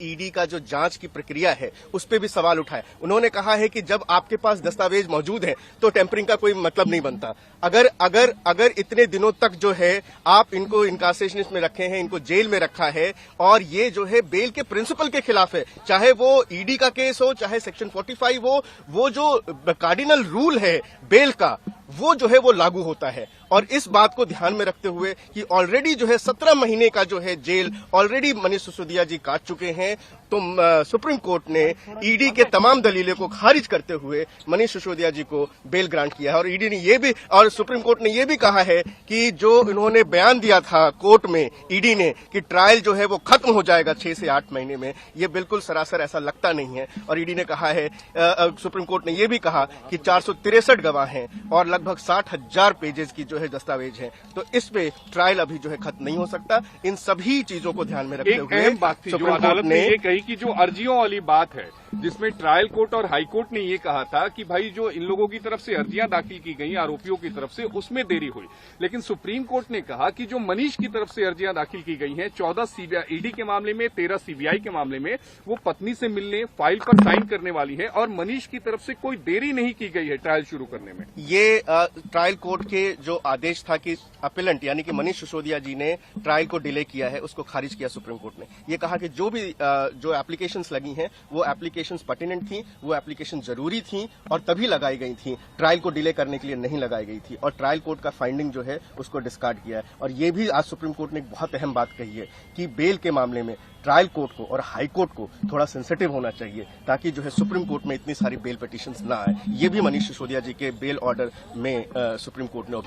ED का जो जांच की प्रक्रिया है उस पे भी सवाल उठाए। उन्होंने कहा है कि जब आपके पास दस्तावेज मौजूद हैं तो टेम्परिंग का कोई मतलब नहीं बनता। अगर इतने दिनों तक जो है आप इनको इनकार्सेशनिस्ट में रखे हैं, इनको जेल में रखा है और ये जो है बेल के प्रिंसिपल के खिलाफ है, चाहे वो ईडी का केस हो चाहे सेक्शन 45 हो, वो जो कार्डिनल रूल है बेल का वो जो है वो लागू होता है। और इस बात को ध्यान में रखते हुए कि ऑलरेडी जो है 17 महीने का जो है जेल ऑलरेडी मनीष सिसोदिया जी काट चुके हैं, तो सुप्रीम कोर्ट ने ईडी के तमाम दलीलों को खारिज करते हुए मनीष सिसोदिया जी को बेल ग्रांट किया है। और ईडी ने ये भी और सुप्रीम कोर्ट ने ये भी कहा है कि जो इन्होंने बयान दिया था कोर्ट में ईडी ने कि ट्रायल जो है वो खत्म हो जाएगा 6 से 8 महीने में, ये बिल्कुल सरासर ऐसा लगता नहीं है। और ईडी ने कहा है, सुप्रीम कोर्ट ने ये भी कहा कि 463 गवाह हैं और लगभग 60,000 पेजेस की जो है दस्तावेज है, तो इस पे ट्रायल अभी जो है खत्म नहीं हो सकता। इन सभी चीजों को ध्यान में रखते हुए अहम बात थी जो अदालत ने ये कही कि जो अर्जियों वाली बात है जिसमें ट्रायल कोर्ट और हाई कोर्ट ने ये कहा था कि भाई जो इन लोगों की तरफ से अर्जियां दाखिल की गई आरोपियों की तरफ से उसमें देरी हुई, लेकिन सुप्रीम कोर्ट ने कहा कि जो मनीष की तरफ से अर्जियां दाखिल की गई हैं 14 सीबीआई ईडी के मामले में 13 सीबीआई के मामले में, वो पत्नी से मिलने फाइल पर साइन करने वाली है और मनीष की तरफ से कोई देरी नहीं की गई है ट्रायल शुरू करने में। ये ट्रायल कोर्ट के जो आदेश था कि अपीलेंट यानी कि मनीष सिसोदिया जी ने ट्रायल को डिले किया है उसको खारिज किया सुप्रीम कोर्ट ने। ये कहा कि जो भी जो एप्लीकेशंस लगी हैं वो एप्लीकेशंस पर्टिनेंट थी, वो एप्लीकेशन जरूरी थी और तभी लगाई गई थी, ट्रायल को डिले करने के लिए नहीं लगाई गई थी। और ट्रायल कोर्ट का फाइंडिंग जो है उसको डिस्कार्ड किया है। और ये भी आज सुप्रीम कोर्ट ने एक बहुत अहम बात कही है कि बेल के मामले में ट्रायल कोर्ट को और हाई कोर्ट को थोड़ा सेंसिटिव होना चाहिए ताकि जो है सुप्रीम कोर्ट में इतनी सारी बेल पिटीशंस ना आए। ये भी मनीष सिसोदिया जी के बेल ऑर्डर में सुप्रीम कोर्ट ने